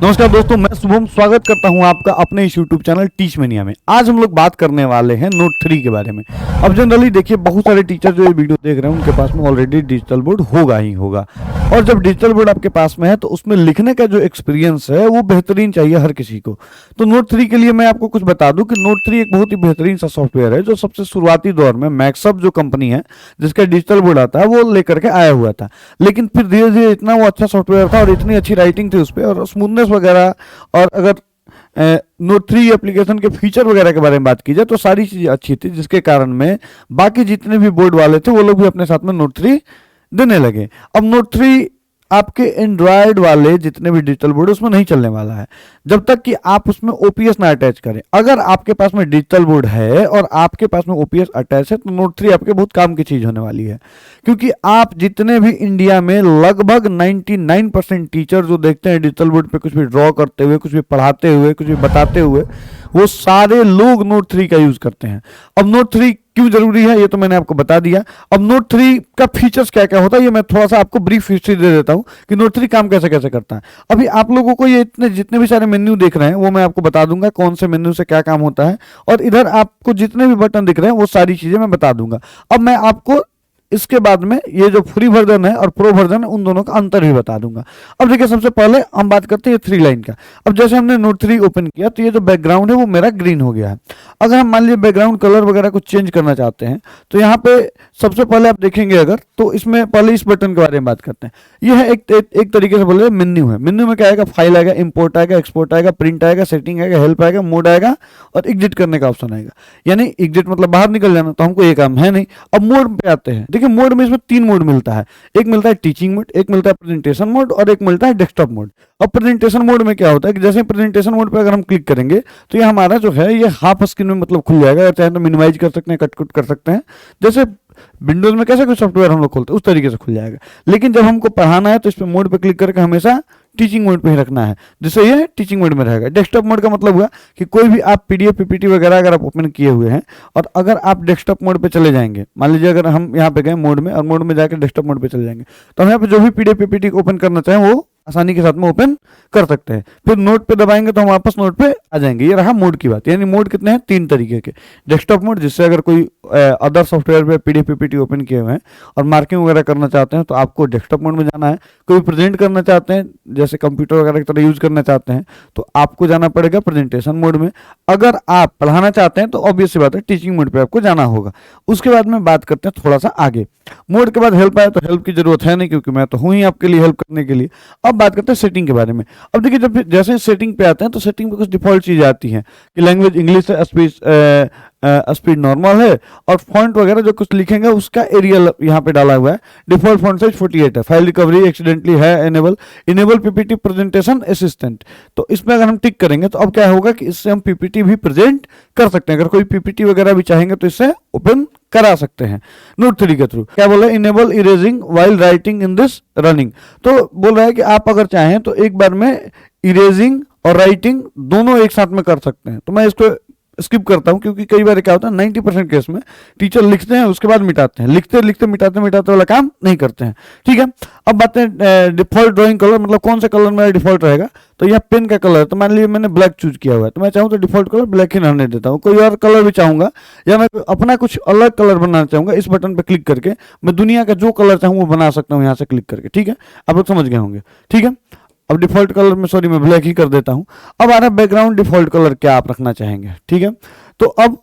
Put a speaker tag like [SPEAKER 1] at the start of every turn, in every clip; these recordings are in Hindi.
[SPEAKER 1] नमस्कार दोस्तों, मैं शुभम स्वागत करता हूं आपका अपने इस यूट्यूब चैनल टीच मैनिया में। आज हम लोग बात करने वाले हैं नोट 3 के बारे में। अब जनरली देखिए, बहुत सारे टीचर जो ये वीडियो देख रहे हैं उनके पास में ऑलरेडी डिजिटल बोर्ड होगा ही होगा, और जब डिजिटल बोर्ड आपके पास में है तो उसमें लिखने का जो एक्सपीरियंस है वो बेहतरीन चाहिए हर किसी को। तो नोट 3 के लिए मैं आपको कुछ बता दूं कि नोट 3 एक बहुत ही बेहतरीन सा सॉफ्टवेयर है जो सबसे शुरुआती दौर में मैक्सअप जो कंपनी है जिसका डिजिटल बोर्ड आता है वो लेकर के आया हुआ था। लेकिन फिर धीरे धीरे इतना वो अच्छा सॉफ्टवेयर था और इतनी अच्छी राइटिंग थी उस पर और स्मूथनेस वगैरह, और अगर नोट 3 एप्लीकेशन के फीचर वगैरह के बारे में बात की जाए तो सारी चीज़ें अच्छी थी, जिसके कारण में बाकी जितने भी बोर्ड वाले थे वो लोग भी अपने साथ में नोट 3 देने लगे। अब नोट 3 आपके एंड्रॉयड वाले जितने भी डिजिटल बोर्ड उसमें नहीं चलने वाला है जब तक कि आप उसमें ओपीएस ना अटैच करें। अगर आपके पास में डिजिटल बोर्ड है और आपके पास में ओपीएस अटैच है तो नोट 3 आपके बहुत काम की चीज होने वाली है, क्योंकि आप जितने भी इंडिया में लगभग 99% टीचर जो देखते हैं डिजिटल बोर्ड पे कुछ भी ड्रॉ करते हुए, कुछ भी पढ़ाते हुए, कुछ भी बताते हुए, वो सारे लोग नोट 3 का यूज करते हैं। अब नोट 3 क्यों जरूरी है ये तो मैंने आपको बता दिया। अब नोट 3 का फीचर्स क्या क्या होता है ये मैं थोड़ा सा आपको ब्रीफ हिस्ट्री दे देता हूं कि नोट 3 काम कैसे कैसे करता है। अभी आप लोगों को ये इतने जितने भी सारे मेन्यू देख रहे हैं वो मैं आपको बता दूंगा कौन से मेन्यू से क्या काम होता है, और इधर आपको जितने भी बटन दिख रहे हैं वो सारी चीजें मैं बता दूंगा। अब मैं आपको इसके बाद में ये जो फ्री वर्जन है और प्रो वर्जन है उन दोनों का अंतर भी बता दूंगा। अब देखिए, सबसे पहले हम बात करते हैं 3 लाइन का। अब जैसे हमने नोट 3 ओपन किया तो ये जो बैकग्राउंड है वो मेरा ग्रीन हो गया है। अगर हम मान लीजिए बैकग्राउंड कलर वगैरह को चेंज करना चाहते हैं तो यहाँ पे सबसे पहले आप देखेंगे अगर तो इसमें पहले इस बटन के बारे में बात करते हैं। यह है एक तरीके से बोले मेन्यू है। मेन्यू में क्या आएगा? फाइल आएगा, इंपोर्ट आएगा, एक्सपोर्ट आएगा, प्रिंट आएगा, सेटिंग आएगा, हेल्प आएगा, मोड आएगा और एग्जिट करने का ऑप्शन आएगा। यानी एग्जिट मतलब बाहर निकल जाना, तो हमको ये काम है नहीं। अब मोड पे आते हैं। देखिए, मोड में इसमें 3 मोड मिलता है। एक मिलता है टीचिंग मोड, एक मिलता है प्रेजेंटेशन मोड और एक मिलता है डेस्कटॉप मोड। अब प्रेजेंटेशन मोड में क्या होता है कि जैसे प्रेजेंटेशन मोड पे अगर हम क्लिक करेंगे तो ये हमारा जो है ये हाफ स्क्रीन में मतलब खुल जाएगा। चाहे तो मिनिमाइज कर सकते हैं, कट कुट कर सकते हैं, जैसे विंडोज में कैसे कोई सॉफ्टवेयर हम लोग खोलते हैं उस तरीके से खुल जाएगा। लेकिन जब हमको पढ़ाना है तो इस पर मोड पे क्लिक करके हमेशा टीचिंग मोड पे ही रखना है, जिससे ये टीचिंग मोड में रहेगा। डेस्कटॉप मोड का मतलब हुआ कि कोई भी आप पीडीएफ पीपीटी वगैरह अगर आप ओपन किए हुए हैं और अगर आप डेस्कटॉप मोड पे चले जाएंगे, मान लीजिए अगर हम यहाँ पे गए मोड में और मोड में जाकर डेस्कटॉप मोड पे चले जाएंगे तो हम यहाँ पे जो भी पीडीएफ पीपीटी ओपन करना चाहें वो आसानी के साथ में ओपन कर सकते हैं। फिर नोट पे दबाएंगे तो हम वापस नोट पे आ जाएंगे। ये रहा मोड की बात। यानी मोड कितने हैं? 3 तरीके के। डेस्कटॉप मोड, जिससे अगर कोई अदर सॉफ्टवेयर पे पीडीएफ पीपीटी ओपन किए हुए हैं और मार्किंग वगैरह करना चाहते हैं तो आपको डेस्कटॉप मोड में जाना है। कोई प्रेजेंट करना चाहते हैं जैसे कंप्यूटर वगैरह की तरह यूज करना चाहते हैं तो आपको जाना पड़ेगा प्रेजेंटेशन मोड में। अगर आप पढ़ाना चाहते हैं तो ऑब्वियस सी बात है टीचिंग मोड पे आपको जाना होगा। उसके बाद में बात करते हैं थोड़ा सा आगे। मोड के बाद हेल्प आया तो हेल्प की जरूरत है नहीं, क्योंकि मैं तो हूं ही आपके लिए हेल्प करने के लिए। अब बात करते हैं सेटिंग के बारे में। अब देखिए, जब जैसे सेटिंग पे आते हैं तो सेटिंग पे कुछ डिफॉल्ट चीजें आती हैं कि लैंग्वेज इंग्लिश है, स्पीड नॉर्मल है और फॉन्ट वगैरह जो कुछ लिखेंगे उसका एरियल यहाँ पे डाला हुआ है। डिफॉल्ट फॉन्ट साइज 48 है। फाइल रिकवरी एक्सीडेंटली है इनेबल पीपीटी प्रेजेंटेशन असिस्टेंट। तो इसमें अगर हम टिक करेंगे तो अब क्या होगा कि इससे हम पीपीटी भी प्रेजेंट कर सकते हैं। अगर कोई पीपीटी वगैरह भी चाहेंगे तो इससे ओपन करा सकते हैं नोट 3 के थ्रू। क्या बोला? Enable erasing while writing in this running. तो बोल रहा है कि आप अगर चाहें तो एक बार में इरेजिंग और राइटिंग दोनों एक साथ में कर सकते हैं। तो मैं इसको स्किप करता हूं, क्योंकि कई बार क्या होता है 90% केस में टीचर लिखते हैं उसके बाद मिटाते हैं, लिखते लिखते मिटाते मिटाते वाला काम नहीं करते हैं। ठीक है, अब बात है डिफॉल्ट ड्राइंग कलर, मतलब कौन सा कलर मेरा डिफॉल्ट रहेगा। तो यह पेन का कलर, तो मान लीजिए मैंने ब्लैक चूज किया हुआ है तो मैं चाहूँ तो डिफॉल्ट कलर ब्लैक ही रहने देता हूँ। कोई और कलर भी चाहूंगा या मैं अपना कुछ अलग कलर बनाना चाहूंगा, इस बटन पर क्लिक करके मैं दुनिया का जो कलर चाहूँ वो बना सकता हूँ यहाँ से क्लिक करके। ठीक है, आप लोग समझ गए होंगे। ठीक है, अब डिफॉल्ट कलर में सॉरी मैं ब्लैक ही कर देता हूं। अब आ रहा है बैकग्राउंड डिफॉल्ट कलर क्या आप रखना चाहेंगे। ठीक है, तो अब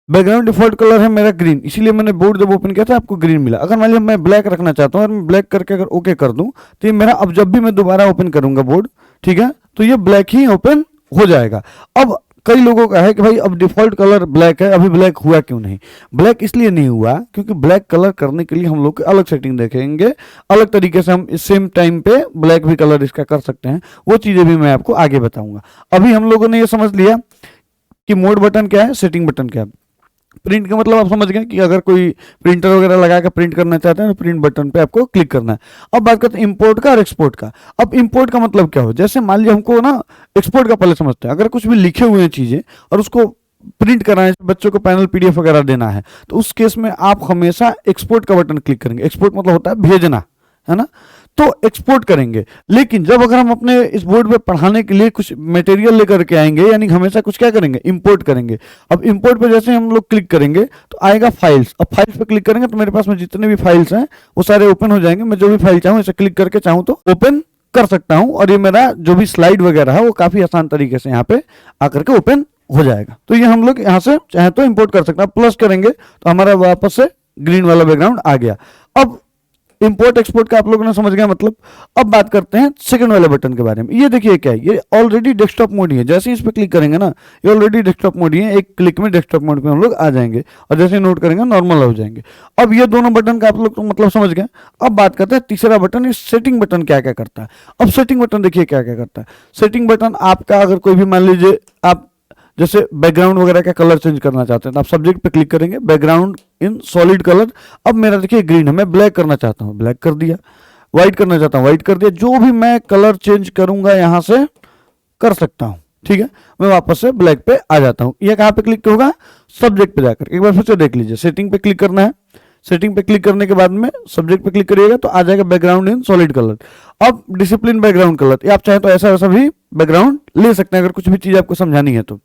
[SPEAKER 1] बैकग्राउंड डिफॉल्ट कलर है मेरा ग्रीन, इसीलिए मैंने बोर्ड जब ओपन किया था आपको ग्रीन मिला। अगर मान लिया मैं ब्लैक रखना चाहता हूं और मैं ब्लैक करके अगर ओके कर दूं तो ये मेरा अब जब भी मैं दोबारा ओपन करूंगा बोर्ड, ठीक है, तो ये ब्लैक ही ओपन हो जाएगा। अब कई लोगों का है कि भाई अब डिफॉल्ट कलर ब्लैक है, अभी ब्लैक हुआ क्यों नहीं? ब्लैक इसलिए नहीं हुआ क्योंकि ब्लैक कलर करने के लिए हम लोग अलग सेटिंग देखेंगे, अलग तरीके से हम इस सेम टाइम पे ब्लैक भी कलर इसका कर सकते हैं। वो चीजें भी मैं आपको आगे बताऊंगा। अभी हम लोगों ने ये समझ लिया कि मोड बटन क्या है, सेटिंग बटन क्या है। प्रिंट का मतलब आप समझ गए कि अगर कोई प्रिंटर वगैरह लगा कर प्रिंट करना चाहते हैं तो प्रिंट बटन पे आपको क्लिक करना है। अब बात करते हैं इंपोर्ट का और एक्सपोर्ट का। अब इंपोर्ट का मतलब क्या हो, जैसे मान लीजिए हमको ना एक्सपोर्ट का पहले समझते हैं। अगर कुछ भी लिखे हुए हैं चीजें और उसको प्रिंट करना है, बच्चों को पैनल पीडीएफ वगैरह देना है, तो उस केस में आप हमेशा एक्सपोर्ट का बटन क्लिक करेंगे। एक्सपोर्ट मतलब होता है भेजना, है ना। तो एक्सपोर्ट करेंगे। लेकिन जब अगर हम अपने इस बोर्ड पे पढ़ाने के लिए कुछ मटेरियल लेकर के आएंगे, यानी हमेशा कुछ क्या करेंगे, इंपोर्ट करेंगे। अब इंपोर्ट पे जैसे हम लोग क्लिक करेंगे तो आएगा फाइल्स। अब फाइल्स पे क्लिक करेंगे तो मेरे पास में जितने भी फाइल्स हैं वो सारे ओपन हो जाएंगे। मैं जो भी फाइल चाहूँ इसे क्लिक करके चाहूँ तो ओपन कर सकता हूँ, और ये मेरा जो भी स्लाइड वगैरह है वो काफी आसान तरीके से यहाँ पे आकर के ओपन हो जाएगा। तो ये हम लोग यहाँ से चाहे तो इंपोर्ट कर सकते हैं। प्लस करेंगे तो हमारा वापस से ग्रीन वाला बैकग्राउंड आ गया। अब इंपोर्ट एक्सपोर्ट का आप लोगों ने समझ गया मतलब। अब बात करते हैं सेकंड वाले बटन के बारे में। ये देखिए क्या है, ये ऑलरेडी डेस्कटॉप मोड ही है। जैसे ही इस पर क्लिक करेंगे ना, ये ऑलरेडी डेस्कटॉप मोड ही है। एक क्लिक में डेस्कटॉप मोड पे हम लोग आ जाएंगे, और जैसे नोट करेंगे नॉर्मल हो जाएंगे। अब ये दोनों बटन का आप लोग तो मतलब समझ गए। अब बात करते हैं तीसरा बटन, ये सेटिंग बटन क्या क्या करता है। अब सेटिंग बटन देखिए क्या क्या करता है। सेटिंग बटन आपका अगर कोई भी मान लीजिए आप जैसे बैकग्राउंड वगैरह का कलर चेंज करना चाहते हैं तो आप सब्जेक्ट पे क्लिक करेंगे, बैकग्राउंड इन सॉलिड कलर। अब मेरा देखिए ग्रीन है, मैं ब्लैक करना चाहता हूँ, ब्लैक कर दिया। व्हाइट करना चाहता हूँ, व्हाइट कर दिया। जो भी मैं कलर चेंज करूंगा यहां से कर सकता हूँ, ठीक है। मैं वापस से ब्लैक पे आ जाता हूँ। ये कहाँ पे क्लिक होगा, सब्जेक्ट पे जाकर। एक बार फिर से देख लीजिए, सेटिंग पे क्लिक करना है। सेटिंग पे क्लिक करने के बाद में सब्जेक्ट पे क्लिक करिएगा तो आ जाएगा बैकग्राउंड इन सॉलिड कलर। अब डिसिप्लिन बैकग्राउंड कलर, आप चाहे तो ऐसा वैसा भी बैकग्राउंड ले सकते हैं अगर कुछ भी चीज आपको समझानी है तो।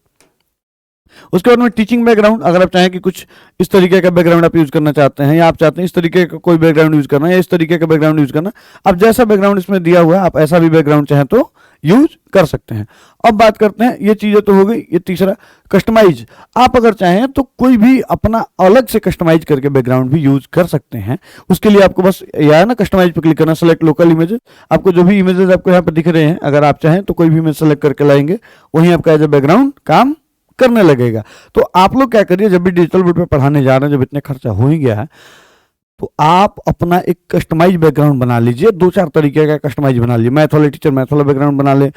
[SPEAKER 1] उसके बाद में टीचिंग बैकग्राउंड, अगर आप चाहें कि कुछ इस तरीके का बैकग्राउंड आप यूज करना चाहते हैं, या आप चाहते हैं इस तरीके का कोई बैकग्राउंड यूज करना, या इस तरीके का बैकग्राउंड यूज करना, आप जैसा बैकग्राउंड इसमें दिया हुआ है आप ऐसा भी बैकग्राउंड चाहें तो यूज कर सकते हैं। अब बात करते हैं, ये चीजें तो हो गई। ये तीसरा कस्टमाइज, आप अगर चाहें तो कोई भी अपना अलग से कस्टमाइज करके बैकग्राउंड भी यूज कर सकते हैं। उसके लिए आपको बस यह ना कस्टमाइज पे क्लिक करना, सेलेक्ट लोकल इमेजेस। आपको जो भी इमेजेस आपको यहाँ पे दिख रहे हैं, अगर आप चाहें तो कोई भी इमेज सेलेक्ट करके लाएंगे, वहीं आपका एज ए बैकग्राउंड काम करने लगेगा। तो आप लोग क्या करिए, जब भी डिजिटल बोर्ड पे पढ़ाने जा रहे हैं, जब इतने खर्चा हो ही गया है, तो आप अपना एक कस्टमाइज बैकग्राउंड बना लीजिए। दो चार तरीके का कस्टमाइज बना लीजिए। मैथ वाले टीचर मैथ वाला बैकग्राउंड बना ले,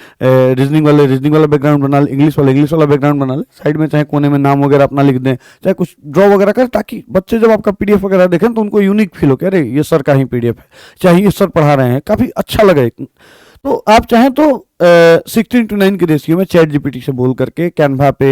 [SPEAKER 1] रीजनिंग वाले रीजनिंग वाला बैकग्राउंड बना ले, इंग्लिश वाला बैकग्राउंड बना ले। साइड में चाहे कोने में नाम वगैरह अपना लिख दें, चाहे कुछ ड्रॉ वगैरह करें, ताकि बच्चे जब आपका पीडीएफ वगैरह देखें तो उनको यूनिक फील हो कि अरे ये सर का ही पीडीएफ है, चाहे ये सर पढ़ा रहे हैं, काफी अच्छा लगे। तो आप चाहें तो 16:9 की रेशियो में चैट जीपीटी से बोल करके कैनवा पे,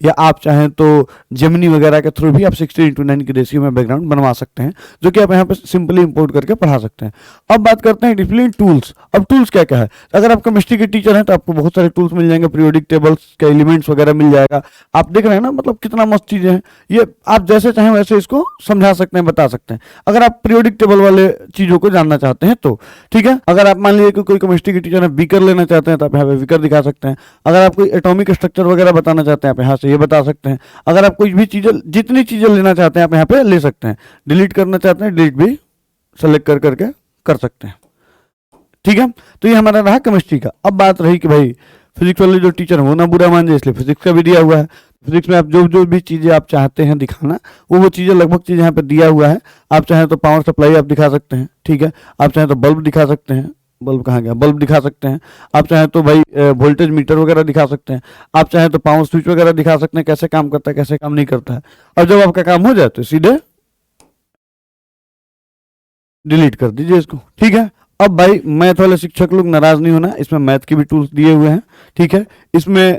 [SPEAKER 1] या आप चाहें तो जेमिनी वगैरह के थ्रू भी आप 16:9 की रेशियो में बैकग्राउंड बनवा सकते हैं, जो कि आप यहाँ पे सिंपली इंपोर्ट करके पढ़ा सकते हैं। अब बात करते हैं डिसिप्लिन टूल्स। अब टूल्स क्या क्या है, अगर आप केमिस्ट्री के टीचर हैं तो आपको बहुत सारे टूल्स मिल जाएंगे, पीरियोडिक टेबल्स के एलिमेंट्स वगैरह मिल जाएगा। आप देख रहे हैं ना, मतलब कितना मस्त चीजें हैं ये। आप जैसे चाहें वैसे इसको समझा सकते हैं, बता सकते हैं। अगर आप पीरियोडिक टेबल वाले चीजों को जानना चाहते हैं तो ठीक है। अगर आप मान लीजिए कि कोई केमिस्ट्री के टीचर है, बीकर लेना चाहते हैं तो आप यहाँ पे बीकर दिखा सकते हैं। अगर आप कोई एटॉमिक स्ट्रक्चर वगैरह बताना चाहते हैं आप यहाँ से ये बता सकते हैं। अगर आप कोई भी चीजें, जितनी चीजें लेना चाहते हैं आप यहाँ पे ले सकते हैं। डिलीट करना चाहते हैं, डिलीट भी सेलेक्ट कर करके कर सकते हैं, ठीक है। तो ये हमारा रहा केमिस्ट्री का। अब बात रही कि भाई फिजिक्स वाले जो टीचर है वो ना बुरा मान जाए, इसलिए फिजिक्स का भी दिया हुआ है। फिजिक्स में आप जो जो भी चीजें आप चाहते हैं दिखाना, वो चीजें लगभग चीज यहाँ पे दिया हुआ है। आप चाहें तो पावर सप्लाई आप दिखा सकते हैं, ठीक है। आप चाहें तो बल्ब दिखा सकते हैं, बल्ब कहाँ गया, बल्ब दिखा सकते हैं। आप चाहें तो भाई वोल्टेज मीटर वगैरह दिखा सकते हैं। आप चाहें तो पावर स्विच वगैरह दिखा सकते हैं, कैसे काम करता है कैसे काम नहीं करता है। और जब आपका काम हो जाए तो सीधे डिलीट कर दीजिए इसको, ठीक है। अब भाई मैथ वाले शिक्षक लोग नाराज नहीं होना, इसमें मैथ के भी टूल्स दिए हुए हैं, ठीक है। इसमें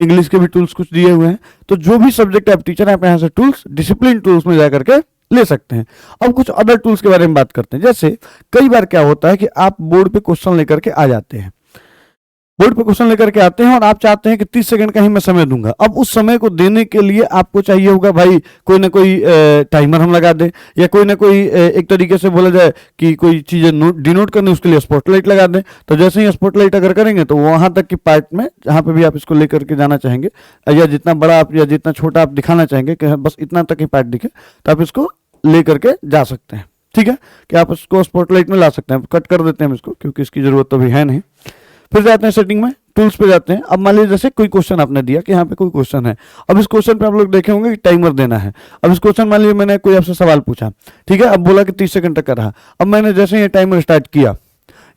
[SPEAKER 1] इंग्लिश के भी टूल्स कुछ दिए हुए हैं। तो जो भी सब्जेक्ट आप टीचर हैं आप यहाँ से टूल्स, डिसिप्लिन टूल्स में जाकर के ले सकते हैं। अब कुछ अदर टूल्स के बारे में बात करते हैं। जैसे कई बार क्या होता है कि आप बोर्ड पे क्वेश्चन लेकर के आ जाते हैं, बोर्ड पे क्वेश्चन लेकर के आते हैं और आप चाहते हैं कि 30 सेकंड का ही मैं समय दूंगा। अब उस समय को देने के लिए आपको चाहिए होगा भाई कोई ना कोई टाइमर हम लगा दें, या कोई ना कोई एक तरीके से बोला जाए कि कोई चीजें डिनोट करने, उसके लिए स्पॉटलाइट लगा दें। तो जैसे ही स्पॉटलाइट अगर करेंगे तो वहां तक की पार्ट में जहां पे भी आप इसको लेकर के जाना चाहेंगे, या जितना बड़ा आप या जितना छोटा आप दिखाना चाहेंगे कि बस इतना तक ही पार्ट दिखे, तो आप इसको लेकर के जा सकते हैं, ठीक है। कि आप इसको स्पॉटलाइट में ला सकते हैं। कट कर देते हैं इसको क्योंकि इसकी जरूरत तो भी है नहीं। फिर जाते हैं सेटिंग में, टूल्स पे जाते हैं। अब मान लीजिए जैसे कोई क्वेश्चन आपने दिया कि यहाँ पे कोई क्वेश्चन है। अब इस क्वेश्चन पे आप लोग देखे होंगे कि टाइमर देना है। अब इस क्वेश्चन मान लीजिए मैंने कोई आपसे सवाल पूछा, ठीक है। अब बोला कि 30 सेकंड तक का रहा। अब मैंने जैसे ये टाइमर स्टार्ट किया,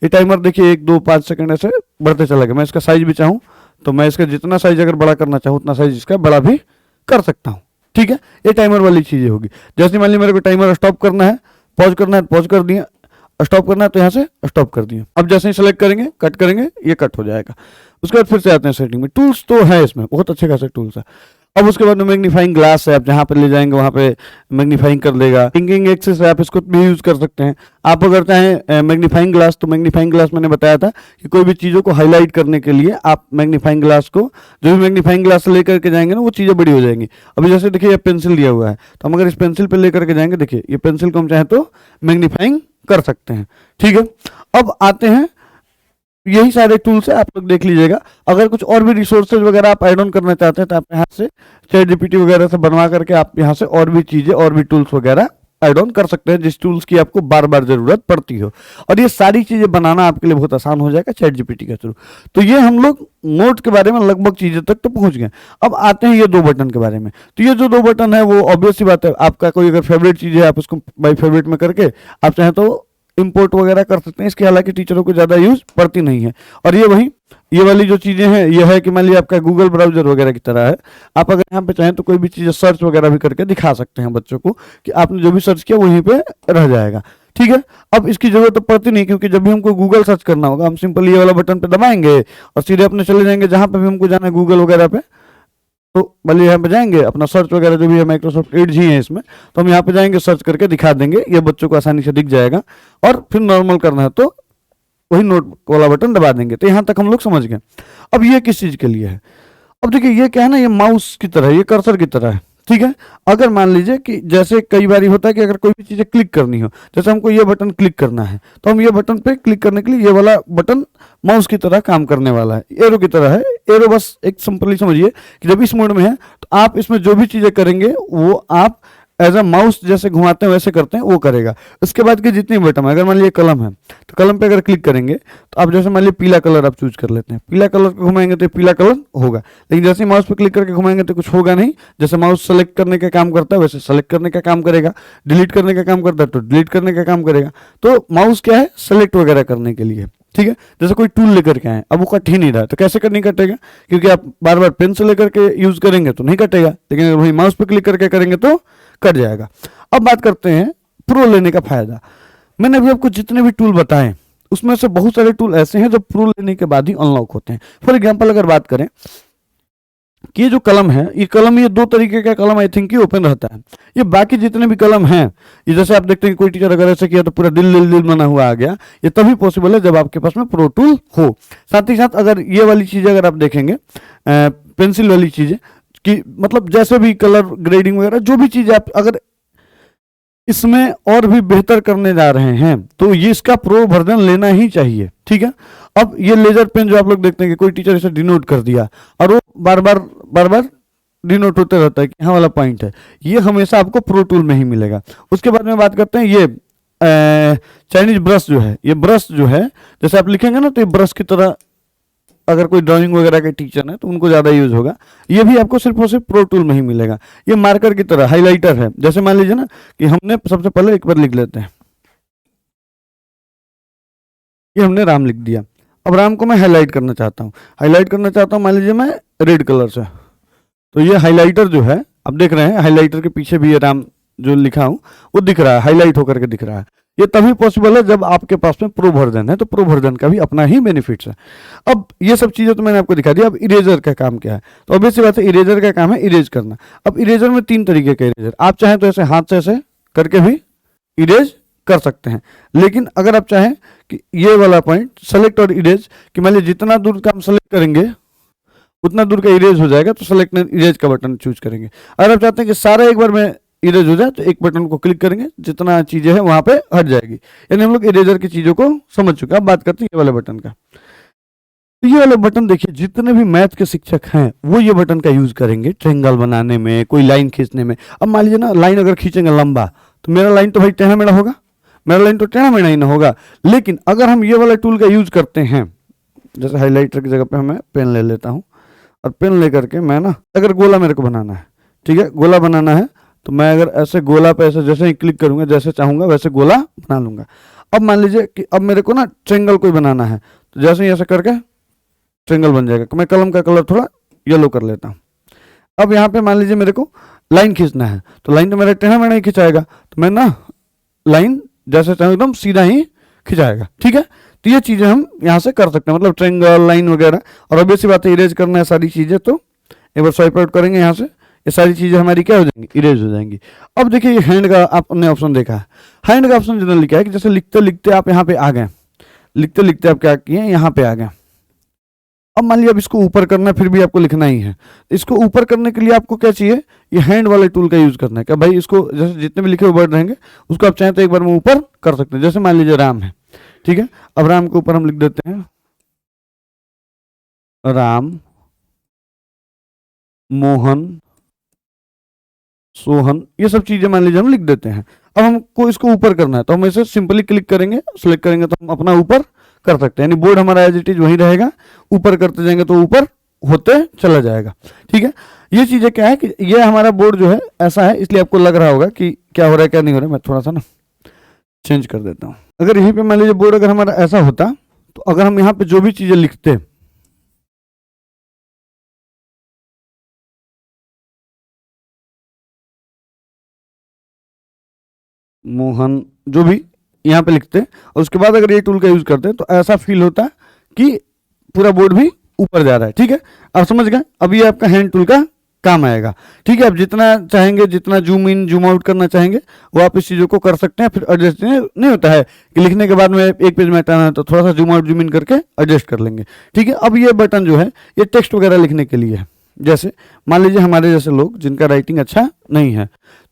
[SPEAKER 1] ये टाइमर देखिए 1 2 5 सेकंड ऐसे बढ़ते चला गया। मैं इसका साइज भी चाहूँ तो मैं इसका जितना साइज अगर बड़ा करना चाहूँ उतना साइज इसका बड़ा भी कर सकता हूँ, ठीक है। ये टाइमर वाली चीजें होगी। जैसे मान लीजिए मेरे को टाइमर स्टॉप करना है, पॉज करना है, पॉज कर दिया, स्टॉप करना है तो यहाँ से स्टॉप कर दिया। अब जैसे ही सेलेक्ट करेंगे, कट करेंगे, ये कट हो जाएगा। उसके बाद फिर से आते हैं सेटिंग में। टूल्स तो है इसमें बहुत अच्छे खासे टूल्स है। अब उसके बाद में मैग्नीफाइंग ग्लास है, आप जहाँ पे ले जाएंगे वहाँ पे मैग्नीफाइंग कर देगा। थिंकिंग एक्सिस है, आप इसको भी यूज कर सकते हैं। आप अगर चाहें मैग्नीफाइंग ग्लास, तो मैग्नीफाइंग ग्लास मैंने बताया था कि कोई भी चीज़ों को हाईलाइट करने के लिए आप मैग्नीफाइंग ग्लास को, जो भी मैग्नीफाइंग ग्लास लेकर के जाएंगे ना, वो चीज़ें बड़ी हो जाएंगी। अभी जैसे देखिए ये पेंसिल दिया हुआ है, तो हम अगर इस पेंसिल पे लेकर के जाएंगे, देखिए ये पेंसिल को हम चाहें तो मैग्नीफाइंग कर सकते हैं। ठीक है, अब आते हैं, यही सारे टूल्स है, आप लोग देख लीजिएगा। अगर कुछ और भी रिसोर्सेज वगैरह आप ऐड ऑन करना चाहते हैं तो आप यहाँ से चैट जीपीटी वगैरह से बनवा करके आप यहाँ से और भी चीजें, और भी टूल्स वगैरह ऐड ऑन कर सकते हैं, जिस टूल्स की आपको बार बार जरूरत पड़ती हो। और ये सारी चीजें बनाना आपके लिए बहुत आसान हो जाएगा चैट जीपीटी के थ्रू। तो ये हम लोग नोट के बारे में लगभग चीजें तक तो पहुंच गए। अब आते हैं ये 2 बटन के बारे में। तो ये जो 2 बटन है वो ऑब्वियस सी बात है, आपका कोई अगर फेवरेट चीज है आप उसको बाई फेवरेट में करके आप चाहें तो इंपोर्ट वगैरह कर सकते हैं। इसकी हालांकि टीचरों को ज़्यादा यूज पड़ती नहीं है। और ये वही, ये वाली जो चीज़ें हैं, ये है कि मान लीजिए आपका गूगल ब्राउजर वगैरह की तरह है। आप अगर यहाँ पे चाहें तो कोई भी चीज़ सर्च वगैरह भी करके दिखा सकते हैं बच्चों को कि आपने जो भी सर्च किया वहीं पे रह जाएगा। ठीक है, अब इसकी जरूरत तो पड़ती नहीं, क्योंकि जब भी हमको गूगल सर्च करना होगा हम सिंपल ये वाला बटन पे दबाएंगे और सीधे अपने चले जाएंगे जहाँ पे भी हमको जाना है गूगल वगैरह पे। तो भले यहाँ पे जाएंगे, अपना सर्च वगैरह जो भी है माइक्रोसॉफ्ट एड्ज ही है इसमें, तो हम यहाँ पे जाएंगे, सर्च करके दिखा देंगे, ये बच्चों को आसानी से दिख जाएगा। और फिर नॉर्मल करना है तो वही नोट वाला बटन दबा देंगे। तो यहाँ तक हम लोग समझ गए। अब ये किस चीज़ के लिए है? अब देखिए ये क्या है ना, ये माउस की तरह, ये कर्सर की तरह है। ठीक है, अगर मान लीजिए कि जैसे कई बार होता है कि अगर कोई भी चीज़ें क्लिक करनी हो, जैसे हमको ये बटन क्लिक करना है, तो हम ये बटन पे क्लिक करने के लिए ये वाला बटन माउस की तरह काम करने वाला है, एरो की तरह है। एरो बस एक सिंपली समझिए कि जब इस मोड में है तो आप इसमें जो भी चीज़ें करेंगे वो आप एज अ माउस जैसे घुमाते हैं वैसे करते हैं, वो करेगा। उसके बाद की जितनी बटन है, अगर मान लीजिए कलम है तो कलम पे अगर क्लिक करेंगे तो आप जैसे मान लीजिए पीला कलर आप चूज कर लेते हैं, पीला कलर को घुमाएंगे तो पीला कलर होगा। लेकिन जैसे ही माउस पे क्लिक करके घुमाएंगे तो कुछ होगा नहीं। जैसे माउस सेलेक्ट करने का काम करता है वैसे सेलेक्ट करने का काम करेगा, डिलीट करने का काम करता है तो डिलीट करने का काम करेगा। तो माउस क्या है, सेलेक्ट वगैरह करने के लिए। ठीक है, जैसे कोई टूल लेकर के आए, अब वो कट ही नहीं रहा है तो कैसे कट नहीं कटेगा, क्योंकि आप बार बार पेन से लेकर के यूज करेंगे तो नहीं कटेगा, लेकिन अगर वही माउस पे क्लिक करके करेंगे तो कट जाएगा। अब बात करते हैं प्रो लेने का फायदा। मैंने अभी आपको जितने भी टूल बताए उसमें से बहुत सारे टूल ऐसे हैं जो प्रो लेने के बाद ही अनलॉक होते हैं। फॉर एग्जाम्पल अगर बात करें कि ये जो कलम है, ये कलम, ये 2 तरीके का कलम आई थिंक ओपन रहता है। ये बाकी जितने भी कलम हैं, ये जैसे आप देखते हैं कोई टीचर अगर ऐसे किया तो पूरा दिल दिल दिल बना हुआ आ गया, ये तभी पॉसिबल है जब आपके पास में प्रो टूल हो। साथ ही साथ अगर ये वाली चीज़ें अगर आप देखेंगे, पेंसिल वाली चीज़ें कि मतलब जैसे भी कलर ग्रेडिंग वगैरह जो भी चीज़ आप अगर इसमें और भी बेहतर करने जा रहे हैं तो ये इसका प्रो वर्जन लेना ही चाहिए। ठीक है, अब ये लेजर पेन जो आप लोग देखते हैं कि कोई टीचर इसे डिनोट कर दिया और वो बार बार डिनोट होते रहता है कि हाँ वाला पॉइंट है, ये हमेशा आपको प्रो टूल में ही मिलेगा। उसके बाद में बात करते हैं ये चाइनीज ब्रश जो है, ये ब्रश जो है जैसे आप लिखेंगे ना तो ये ब्रश की तरह, अगर कोई ड्राइंग वगैरह के टीचर है तो उनको ज़्यादा यूज होगा। ये भी आपको सिर्फ और सिर्फ प्रो टूल में ही मिलेगा। ये मार्कर की तरह हाइलाइटर है, जैसे मान लीजिए ना कि हमने सबसे पहले एक बार लिख लेते हैं, ये हमने राम लिख दिया। अब राम को मैं हाईलाइट करना चाहता हूँ, हाईलाइट करना चाहता हूँ मान लीजिए मैं रेड कलर से, तो ये हाईलाइटर जो है आप देख रहे हैं, हाईलाइटर के पीछे भी ये राम जो लिखा हूँ वो दिख रहा है, हाईलाइट होकर के दिख रहा है। ये तभी पॉसिबल है जब आपके पास में प्रो वर्जन है, तो प्रो वर्जन का भी अपना ही बेनिफिट्स है। अब ये सब चीज़ें तो मैंने आपको दिखा दिया। अब इरेजर का काम क्या है, तो ऑब्वियस सी बात है इरेजर का काम है इरेज करना। अब इरेजर में 3 तरीके के इरेजर, आप चाहें तो ऐसे हाथ से ऐसे करके भी इरेज कर सकते हैं, लेकिन अगर आप चाहें कि ये वाला पॉइंट सेलेक्ट और इरेज, कि मान लीजिए जितना दूर का हम सेलेक्ट करेंगे उतना दूर का इरेज हो जाएगा, तो सेलेक्ट इरेज का बटन चूज करेंगे। अगर आप चाहते हैं कि सारा एक बार में इरेज हो जाए तो एक बटन को क्लिक करेंगे, जितना चीजें हैं वहां पे हट जाएगी। यानी हम लोग इरेजर की चीजों को समझ चुके हैं। अब बात करते हैं ये वाले बटन का। तो ये वाले बटन देखिए, जितने भी मैथ के शिक्षक हैं वो ये बटन का यूज करेंगे ट्रायंगल बनाने में, कोई लाइन खींचने में। अब मान लीजिए ना लाइन अगर खींचेंगे लंबा, तो मेरा लाइन तो भाई टेढ़ा मेढ़ा होगा, मेरा लाइन तो टेढ़ा मेढ़ा ही ना होगा। लेकिन अगर हम ये वाला टूल का यूज करते हैं, जैसे हाईलाइटर की जगह पे मैं पेन ले लेता हूँ और पेन लेकर के मैं ना, अगर गोला मेरे को बनाना है, ठीक है, गोला बनाना है, तो मैं अगर ऐसे गोला पे ऐसे जैसे ही क्लिक करूंगा, जैसे चाहूंगा वैसे गोला बना लूंगा। अब मान लीजिए कि अब मेरे को ना ट्रायंगल कोई बनाना है, तो जैसे ही ऐसे करके ट्रायंगल बन जाएगा। मैं कलम का कलर थोड़ा येलो कर लेता हूँ। अब यहाँ पे मान लीजिए मेरे को लाइन खींचना है, तो लाइन तो मेरा टेढ़ा मेढ़ा ही खिंचाएगा, तो मैं ना लाइन जैसे चाहूँ एकदम सीधा ही खिंचाएगा। ठीक है, तो ये चीज़ें हम यहाँ से कर सकते हैं, मतलब ट्रायंगल, लाइन वगैरह। और ऑब्वियस सी बात है इरेज करना है सारी चीज़ें, तो एक बार स्वाइप आउट करेंगे यहाँ से, ये सारी चीज़ें हमारी क्या हो जाएंगी, इरेज हो जाएंगी। अब देखिए ये हैंड का आपने ऑप्शन देखा है, हैंड का ऑप्शन जनरली क्या है कि जैसे लिखते लिखते आप यहाँ पे आ गए, लिखते लिखते आप क्या किए, यहाँ पे आ गए। अब मान लिया अब इसको ऊपर करना है, फिर भी आपको लिखना ही है। इसको ऊपर करने के लिए आपको क्या चाहिए, ये हैंड वाले टूल का यूज करना है। क्या भाई, इसको जैसे जितने भी लिखे हुए वर्ड रहेंगे उसको आप चाहें तो एक बार में ऊपर कर सकते हैं। जैसे मान लीजिए राम है, ठीक है, अब राम के ऊपर हम लिख देते हैं राम, मोहन, सोहन, ये सब चीजें मान लीजिए हम लिख देते हैं। अब हमको इसको ऊपर करना है तो हम इसे सिंपली क्लिक करेंगे, सिलेक्ट करेंगे तो हम अपना ऊपर कर सकते हैं, यानी बोर्ड हमारा एज इट इज वही रहेगा, ऊपर करते जाएंगे तो ऊपर होते चला जाएगा। ठीक है, ये चीजें क्या है कि ये हमारा बोर्ड जो है ऐसा है, इसलिए आपको लग रहा होगा कि क्या हो रहा है क्या नहीं हो रहा है। मैं थोड़ा सा ना चेंज कर देता हूँ। अगर यहीं पे मान लीजिए बोर्ड अगर हमारा ऐसा होता तो अगर हम यहाँ पे जो भी चीजें लिखते, मोहन, जो भी यहाँ पे लिखते और उसके बाद अगर ये टूल का यूज करते तो ऐसा फील होता कि पूरा बोर्ड भी ऊपर जा रहा है। ठीक है, आप समझ गए। अब ये आपका हैंड टूल का काम आएगा। ठीक है, आप जितना चाहेंगे, जितना जूम इन जूम आउट करना चाहेंगे वो आप इस चीज़ों को कर सकते हैं। फिर एडजस्ट नहीं होता है कि लिखने के बाद में एक पेज में हटाना है तो थोड़ा सा जूम आउट जूम इन करके एडजस्ट कर लेंगे। ठीक है, अब ये बटन जो है ये टेक्स्ट वगैरह लिखने के लिए है। जैसे मान लीजिए हमारे जैसे लोग जिनका राइटिंग अच्छा नहीं है,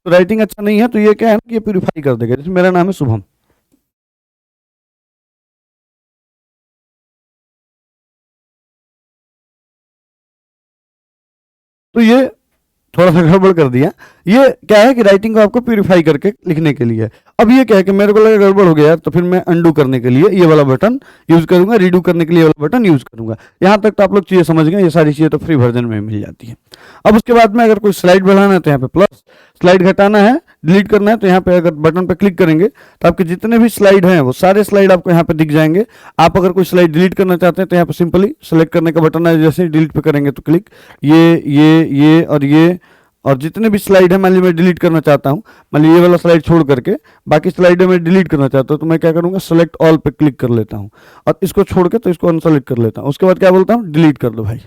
[SPEAKER 1] तो राइटिंग अच्छा नहीं है तो ये क्या है कि ये प्यूरिफाई कर देगा। जैसे मेरा नाम है शुभम, तो ये थोड़ा सा गड़बड़ कर दिया। ये क्या है कि राइटिंग को आपको प्यूरिफाई करके लिखने के लिए है। अब ये क्या है कि मेरे को लगा गड़बड़ हो गया यार, तो फिर मैं अंडू करने के लिए ये वाला बटन यूज करूंगा, रीडू करने के लिए ये वाला बटन यूज करूंगा। यहाँ तक तो आप लोग चीजें समझ गए, ये सारी चीजें तो फ्री वर्जन में मिल जाती है। अब उसके बाद में अगर कोई स्लाइड बढ़ाना है तो यहाँ पे प्लस, स्लाइड घटाना है, डिलीट करना है तो यहाँ पे अगर बटन पे क्लिक करेंगे तो आपके जितने भी स्लाइड हैं वो सारे स्लाइड आपको यहाँ पे दिख जाएंगे। आप अगर कोई स्लाइड डिलीट करना चाहते हैं तो यहाँ पे सिंपली सेलेक्ट करने का बटन है, जैसे डिलीट पे करेंगे तो क्लिक, ये और ये और जितने भी स्लाइड है, मान लीजिए मैं डिलीट करना चाहता हूँ, मान लीजिए ये वाला स्लाइड छोड़ करके बाकी स्लाइड में डिलीट करना चाहता हूँ तो मैं क्या करूँगा, सेलेक्ट ऑल पे क्लिक कर लेता हूँ और इसको छोड़ के तो इसको अनसेलेक्ट कर लेता हूँ। उसके बाद क्या बोलता हूँ, डिलीट कर दो भाई।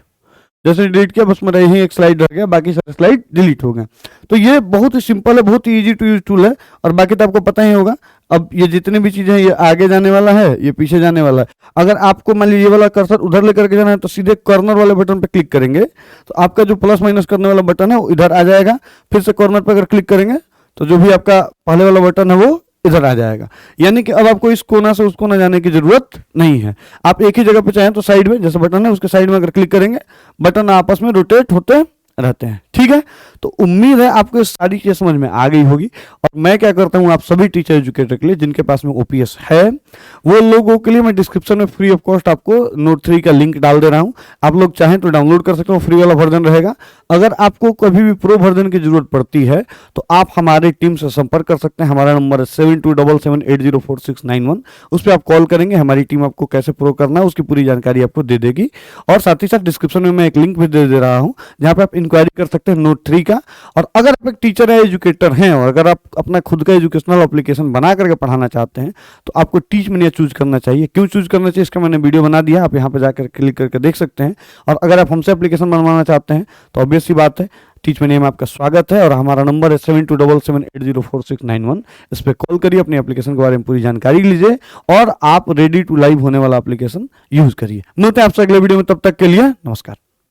[SPEAKER 1] जैसे डिलीट किया बस मेरा यही एक स्लाइड रह गया, बाकी सारे स्लाइड डिलीट हो गए। तो ये बहुत ही सिंपल है, बहुत ही इजी टू यूज टूल है। और बाकी तो आपको पता ही होगा, अब ये जितनी भी चीजें हैं ये आगे जाने वाला है, ये पीछे जाने वाला है। अगर आपको मान लीजिए ये वाला कर्सर उधर लेकर के जाना है तो सीधे कॉर्नर वाले बटन पे क्लिक करेंगे तो आपका जो प्लस माइनस करने वाला बटन है वो इधर आ जाएगा। फिर से कॉर्नर पर अगर क्लिक करेंगे तो जो भी आपका पहले वाला बटन है वो इधर आ जाएगा। यानी कि अब आपको इस कोना से उस कोना जाने की जरूरत नहीं है। आप एक ही जगह पे चाहें तो साइड में जैसे बटन है उसके साइड में अगर क्लिक करेंगे बटन आपस में रोटेट होते रहते हैं। ठीक है, तो उम्मीद है आपको सारी चीजें समझ में आ गई होगी। और मैं क्या करता हूं, आप सभी टीचर एजुकेटर के लिए जिनके पास में ओपीएस है वो लोगों के लिए मैं डिस्क्रिप्शन में फ्री ऑफ कॉस्ट आपको नोट 3 का लिंक डाल दे रहा हूं। आप लोग चाहें तो डाउनलोड कर सकते हो, फ्री वाला वर्जन रहेगा। अगर आपको कभी भी प्रो वर्जन की जरूरत पड़ती है तो आप हमारे टीम से संपर्क कर सकते हैं। हमारा नंबर है 7277804691। उस पर आप कॉल करेंगे, हमारी टीम आपको कैसे प्रो करना है उसकी पूरी जानकारी आपको दे देगी। और साथ ही साथ डिस्क्रिप्शन में मैं एक लिंक भी दे रहा हूं जहां पे आप इंक्वायरी कर सकते हैं नोट 3 का। और अगर आप एक टीचर है, एजुकेटर हैं और अगर आप अपना खुद का एजुकेशनल एप्लीकेशन बना करके पढ़ाना चाहते हैं तो आपको टीच मीनिया चूज करना चाहिए। क्यों चूज करना चाहिए इसका मैंने वीडियो बना दिया, आप यहाँ पे जाकर क्लिक करके देख सकते हैं। और अगर आप हमसे एप्लीकेशन बनवाना चाहते हैं तो ऑब्वियस सी बात है, टीच मीनिया में आपका स्वागत है। और हमारा नंबर है 7277804691। इस पर कॉल करिए, अपनी एप्लीकेशन के बारे में पूरी जानकारी लीजिए और आप रेडी टू लाइव होने वाला एप्लीकेशन यूज करिए। मिलते हैं आपसे अगले वीडियो में, तब तक के लिए नमस्कार।